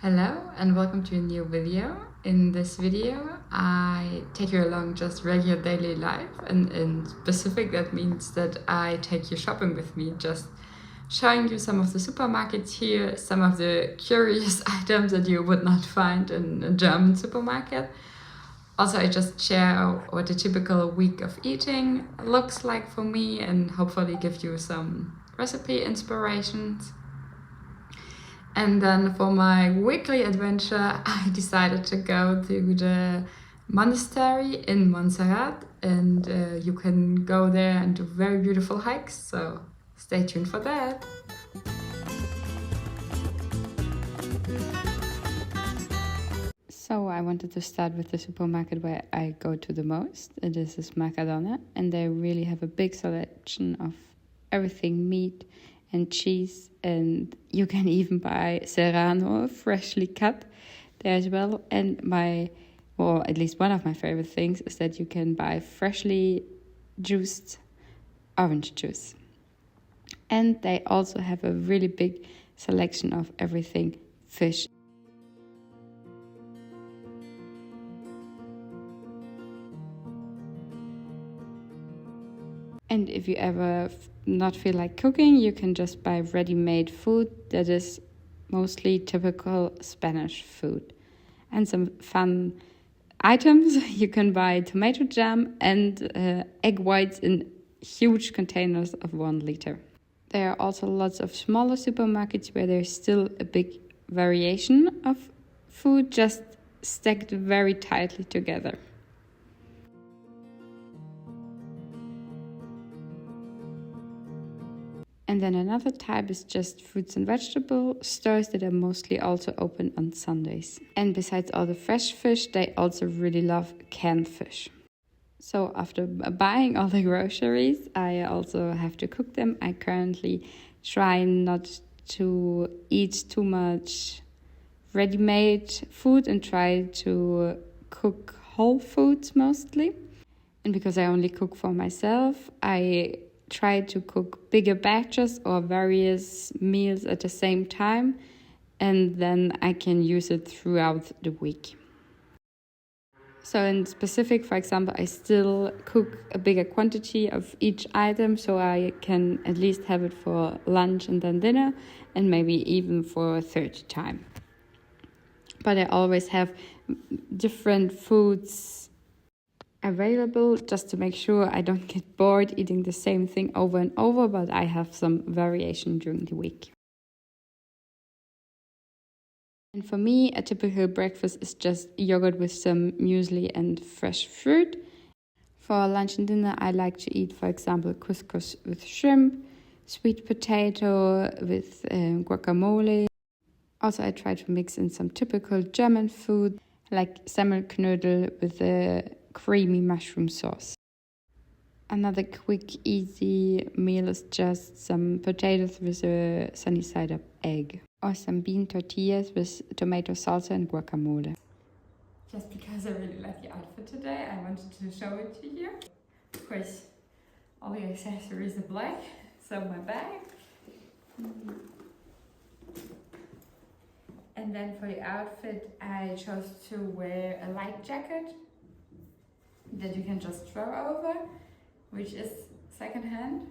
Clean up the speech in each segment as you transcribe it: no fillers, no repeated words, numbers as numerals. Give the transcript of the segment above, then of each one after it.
Hello and welcome to a new video. In this video I take you along just regular daily life, and in specific that means that I take you shopping with me, just showing you some of the supermarkets here, some of the curious items that you would not find in a German supermarket. Also, I just share what a typical week of eating looks like for me and hopefully give you some recipe inspirations. And then for my weekly adventure, I decided to go to the monastery in Monserrat, and you can go there and do very beautiful hikes, so stay tuned for that. So I wanted to start with the supermarket where I go to the most. This is Mercadona, and they really have a big selection of everything: meat and cheese, and you can even buy serrano freshly cut there as well. And at least one of my favorite things is that you can buy freshly juiced orange juice. And they also have a really big selection of everything fish. And if you ever not feel like cooking, you can just buy ready-made food that is mostly typical Spanish food. And some fun items: you can buy tomato jam and egg whites in huge containers of 1 liter. There are also lots of smaller supermarkets where there's still a big variation of food, just stacked very tightly together. And then another type is just fruits and vegetable stores that are mostly also open on Sundays. And besides all the fresh fish, they also really love canned fish. So after buying all the groceries, I also have to cook them. I currently try not to eat too much ready-made food and try to cook whole foods mostly. And because I only cook for myself, I try to cook bigger batches or various meals at the same time, and then I can use it throughout the week. So in specific, for example, I still cook a bigger quantity of each item, so I can at least have it for lunch and then dinner, and maybe even for a third time. But I always have different foods available just to make sure I don't get bored eating the same thing over and over, but I have some variation during the week. And for me, a typical breakfast is just yogurt with some muesli and fresh fruit. For lunch and dinner, I like to eat, for example, couscous with shrimp, sweet potato with guacamole. Also, I try to mix in some typical German food, like Semmelknödel with a creamy mushroom sauce. Another quick, easy meal is just some potatoes with a sunny side up egg, or some bean tortillas with tomato salsa and guacamole. Just because I really like the outfit today, I wanted to show it to you. Of course, all the accessories are black, so my bag. And then for the outfit, I chose to wear a light jacket that you can just throw over, which is secondhand.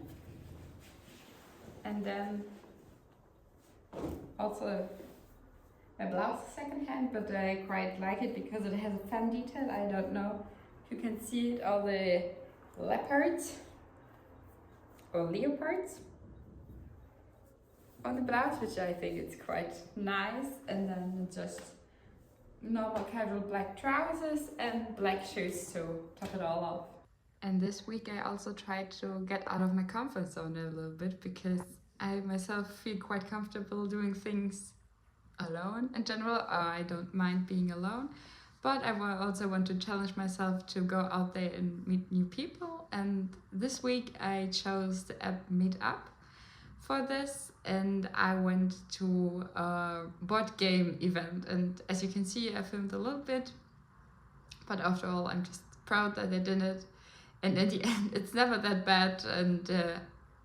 And then also my blouse is secondhand, but I quite like it because it has a fun detail. I don't know if you can see it, all the leopards or leopards on the blouse, which I think it's quite nice. And then just normal casual black trousers and black shoes to top it all off. And this week I also tried to get out of my comfort zone a little bit, because I myself feel quite comfortable doing things alone in general. I don't mind being alone, but I also want to challenge myself to go out there and meet new people. And this week I chose the app Meetup for this, and I went to a board game event, and as you can see, I filmed a little bit, but after all, I'm just proud that I did it. And in the end, it's never that bad, and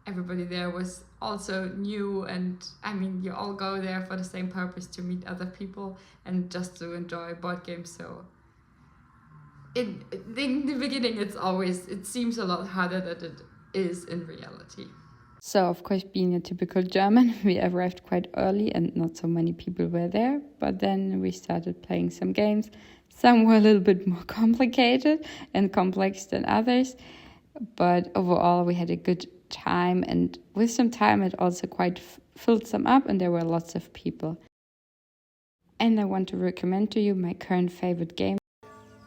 everybody there was also new, and I mean, you all go there for the same purpose, to meet other people and just to enjoy board games. So in the beginning, it seems a lot harder than it is in reality. So, of course, being a typical German, we arrived quite early and not so many people were there. But then we started playing some games. Some were a little bit more complicated and complex than others. But overall, we had a good time. And with some time, it also quite filled some up and there were lots of people. And I want to recommend to you my current favorite game.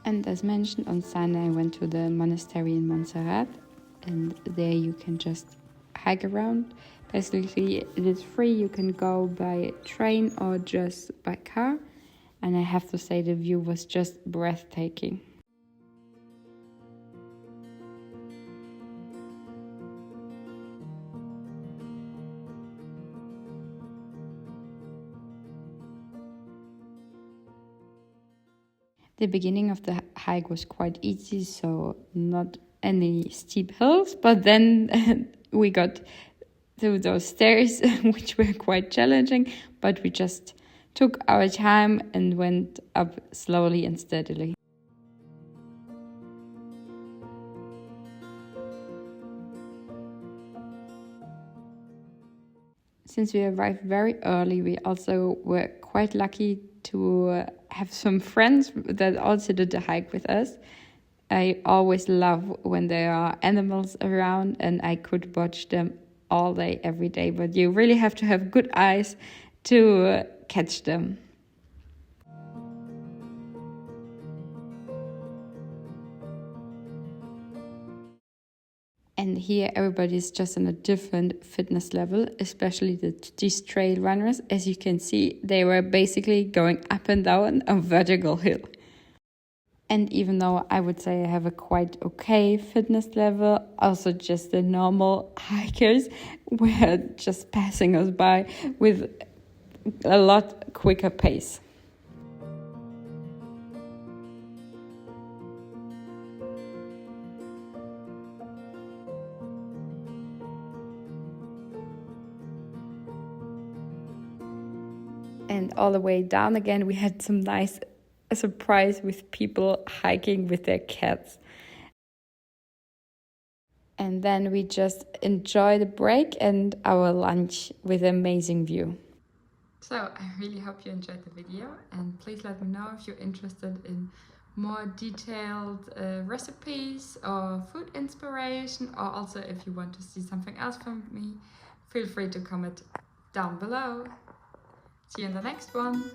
And as mentioned, on Sunday, I went to the monastery in Monserrat. And there you can just hike around. Basically, it is free. You can go by train or just by car. And I have to say, the view was just breathtaking. The beginning of the hike was quite easy, so not any steep hills, but then we got through those stairs, which were quite challenging, but we just took our time and went up slowly and steadily. Since we arrived very early, we also were quite lucky to have some friends that also did the hike with us. I always love when there are animals around and I could watch them all day, every day, but you really have to have good eyes to catch them. And here everybody is just on a different fitness level, especially these trail runners. As you can see, they were basically going up and down a vertical hill. And even though I would say I have a quite okay fitness level, also just the normal hikers were just passing us by with a lot quicker pace. And all the way down again, we had some nice surprise with people hiking with their cats. And then we just enjoy the break and our lunch with an amazing view. So I really hope you enjoyed the video, and please let me know if you're interested in more detailed recipes or food inspiration, or also if you want to see something else from me, feel free to comment down below. See you in the next one.